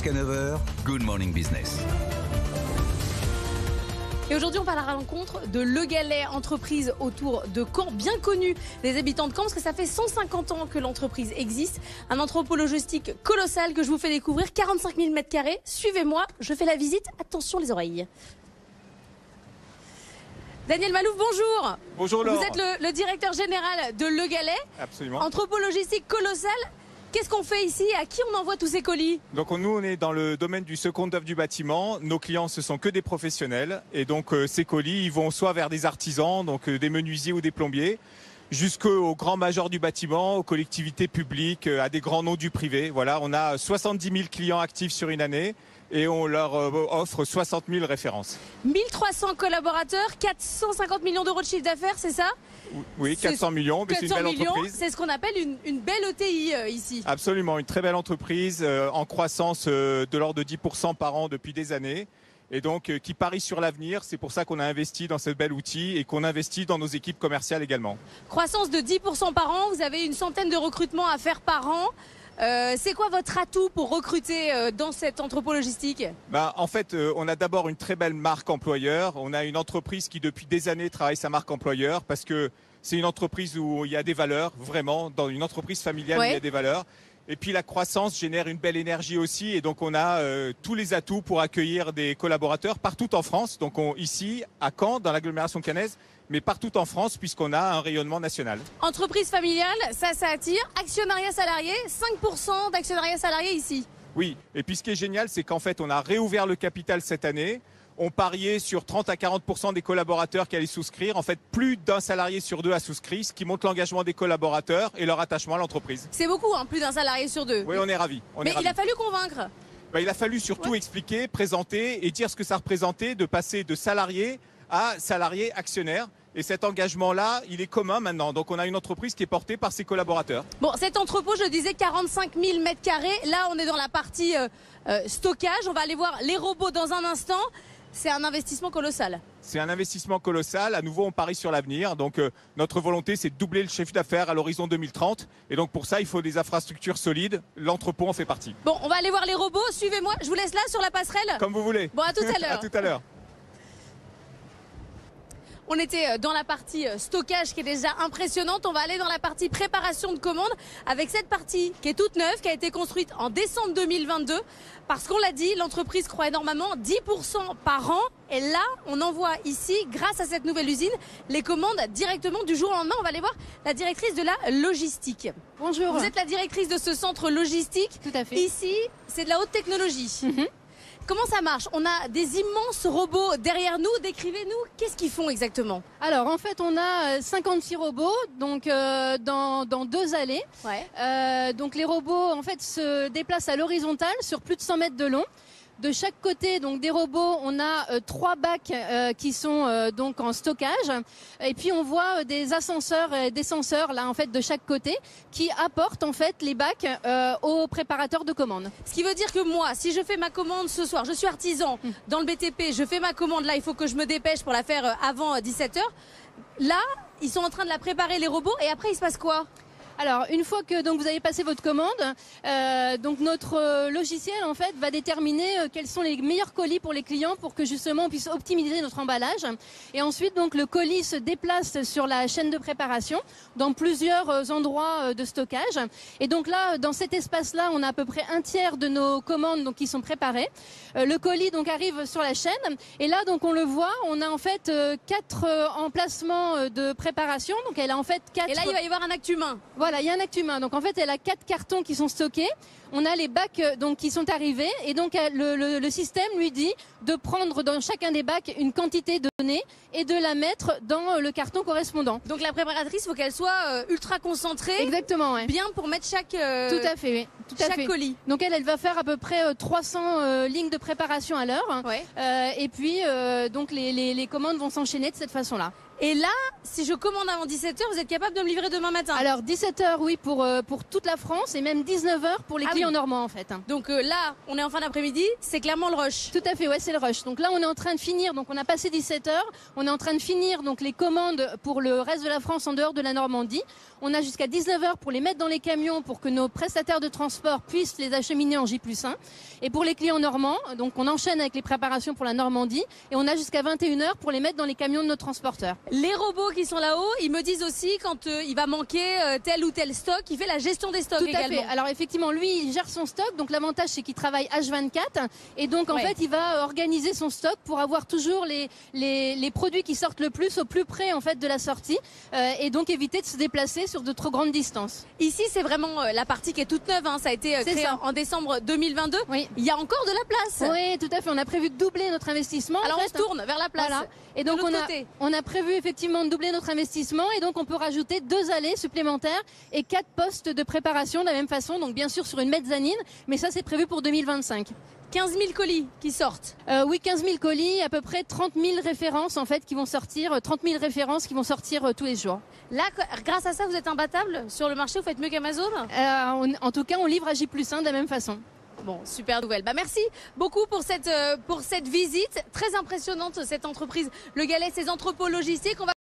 Jusqu'à 9h, Good Morning Business. Et aujourd'hui, on part à la rencontre de Le Galais, entreprise autour de Caen, bien connue des habitants de Caen, parce que ça fait 150 ans que l'entreprise existe. Un entrepôt logistique colossal que je vous fais découvrir, 45 000 m². Suivez-moi, je fais la visite. Attention les oreilles. Daniel Malouf, bonjour. Bonjour Laure. Vous êtes le directeur général de Le Galais. Absolument. Entrepôt logistique colossal. Qu'est-ce qu'on fait ici? À qui on envoie tous ces colis? Donc nous, on est dans le domaine du second œuvre du bâtiment. Nos clients, ce sont que des professionnels. Et donc ces colis, ils vont soit vers des artisans, donc des menuisiers ou des plombiers, jusqu'aux grands majors du bâtiment, aux collectivités publiques, à des grands noms du privé. Voilà, on a 70 000 clients actifs sur une année et on leur offre 60 000 références. 1300 collaborateurs, 450 millions d'euros de chiffre d'affaires, c'est ça? Oui, 400 millions, mais c'est une belle entreprise. C'est ce qu'on appelle une belle ETI ici. Absolument, une très belle entreprise en croissance de l'ordre de 10% par an depuis des années. Et donc qui parie sur l'avenir. C'est pour ça qu'on a investi dans ce bel outil et qu'on investit dans nos équipes commerciales également. Croissance de 10% par an, vous avez une centaine de recrutements à faire par an. C'est quoi votre atout pour recruter dans cet entrepôt logistique? En fait, on a d'abord une très belle marque employeur. On a une entreprise qui depuis des années travaille sa marque employeur parce que c'est une entreprise où il y a des valeurs, vraiment. Dans une entreprise familiale, ouais, il y a des valeurs. Et puis la croissance génère une belle énergie aussi. Et donc on a tous les atouts pour accueillir des collaborateurs partout en France. Donc ici, à Caen, dans l'agglomération caennaise, mais partout en France puisqu'on a un rayonnement national. Entreprise familiale, ça attire. Actionnariat salarié, 5% d'actionnariat salarié ici. Oui, et puis ce qui est génial, c'est qu'en fait, on a réouvert le capital cette année. On pariait sur 30 à 40% des collaborateurs qui allaient souscrire. En fait, plus d'un salarié sur deux a souscrit, ce qui montre l'engagement des collaborateurs et leur attachement à l'entreprise. C'est beaucoup, hein, plus d'un salarié sur deux. Oui, on est ravis. Il a fallu convaincre. Il a fallu surtout expliquer, présenter et dire ce que ça représentait de passer de salarié à salarié actionnaire. Et cet engagement-là, il est commun maintenant. Donc on a une entreprise qui est portée par ses collaborateurs. Bon, cet entrepôt, je disais 45 000 m². Là, on est dans la partie stockage. On va aller voir les robots dans un instant. C'est un investissement colossal. C'est un investissement colossal. À nouveau, on parie sur l'avenir. Donc notre volonté, c'est de doubler le chiffre d'affaires à l'horizon 2030. Et donc pour ça, il faut des infrastructures solides. L'entrepôt en fait partie. Bon, on va aller voir les robots. Suivez-moi. Je vous laisse là sur la passerelle. Comme vous voulez. Bon, à tout à l'heure. À tout à l'heure. On était dans la partie stockage qui est déjà impressionnante. On va aller dans la partie préparation de commandes avec cette partie qui est toute neuve, qui a été construite en décembre 2022. Parce qu'on l'a dit, l'entreprise croît énormément, 10% par an. Et là, on envoie ici, grâce à cette nouvelle usine, les commandes directement du jour au lendemain. On va aller voir la directrice de la logistique. Bonjour. Vous êtes la directrice de ce centre logistique. Tout à fait. Ici, c'est de la haute technologie. Comment ça marche? On a des immenses robots derrière nous. Décrivez-nous, qu'est-ce qu'ils font exactement? Alors en fait, on a 56 robots donc dans deux allées. Ouais. Donc les robots en fait se déplacent à l'horizontale sur plus de 100 mètres de long. De chaque côté donc des robots, on a 3 bacs qui sont donc en stockage. Et puis on voit des ascenseurs et des senseurs là en fait de chaque côté qui apportent en fait les bacs aux préparateurs de commandes. Ce qui veut dire que moi, si je fais ma commande ce soir, je suis artisan dans le BTP, je fais ma commande là, il faut que je me dépêche pour la faire avant 17h. Là, ils sont en train de la préparer les robots et après il se passe quoi? Alors une fois que donc vous avez passé votre commande, donc notre logiciel en fait va déterminer quels sont les meilleurs colis pour les clients pour que justement on puisse optimiser notre emballage. Et ensuite donc le colis se déplace sur la chaîne de préparation dans plusieurs endroits de stockage. Et donc là dans cet espace-là, on a à peu près un tiers de nos commandes donc qui sont préparées. Le colis donc arrive sur la chaîne et là donc on le voit, on a en fait 4 emplacements de préparation. Donc elle a en fait 4. Et là il va y avoir un acte humain. Voilà, il y a un acte humain. Donc en fait, elle a 4 cartons qui sont stockés. On a les bacs donc qui sont arrivés et donc le système lui dit de prendre dans chacun des bacs une quantité donnée et de la mettre dans le carton correspondant. Donc la préparatrice, il faut qu'elle soit ultra concentrée. Exactement, ouais. Bien pour mettre chaque tout à fait, oui. Tout à chaque fait. colis. Donc elle va faire à peu près 300 lignes de préparation à l'heure. Ouais. Et puis donc les commandes vont s'enchaîner de cette façon-là. Et là, si je commande avant 17h, vous êtes capable de me livrer demain matin? Alors 17h, oui, pour toute la France et même 19h pour les clients clients normands en fait. Donc là, on est en fin d'après-midi, c'est clairement le rush. Tout à fait, ouais, c'est le rush. Donc là, on est en train de finir, donc on a passé 17 heures, on est en train de finir donc les commandes pour le reste de la France en dehors de la Normandie. On a jusqu'à 19 heures pour les mettre dans les camions pour que nos prestataires de transport puissent les acheminer en J+1. Et pour les clients normands, donc on enchaîne avec les préparations pour la Normandie et on a jusqu'à 21 heures pour les mettre dans les camions de nos transporteurs. Les robots qui sont là-haut, ils me disent aussi quand il va manquer tel ou tel stock, il fait la gestion des stocks Tout également. à fait. Alors effectivement, lui, il gère son stock. Donc l'avantage, c'est qu'il travaille H24 et donc en fait, il va organiser son stock pour avoir toujours les produits qui sortent le plus au plus près en fait de la sortie et donc éviter de se déplacer sur de trop grandes distances. Ici, c'est vraiment la partie qui est toute neuve. Hein. Ça a été créé en décembre 2022. Oui. Il y a encore de la place. Oui, tout à fait. On a prévu de doubler notre investissement. Alors on se tourne vers la place. Voilà. Et donc on a prévu effectivement de doubler notre investissement et donc on peut rajouter 2 allées supplémentaires et 4 postes de préparation de la même façon. Donc bien sûr sur une mezzanine, mais ça c'est prévu pour 2025. 15 000 colis qui sortent. Oui, 15 000 colis, à peu près 30 000 références en fait qui vont sortir, 30 000 références qui vont sortir tous les jours. Là, grâce à ça, vous êtes imbattable sur le marché, vous faites mieux qu'Amazon. En tout cas, on livre à J+1 de la même façon. Bon, super nouvelle. Merci beaucoup pour cette visite. Très impressionnante cette entreprise Le Galet, ces entrepôts logistiques.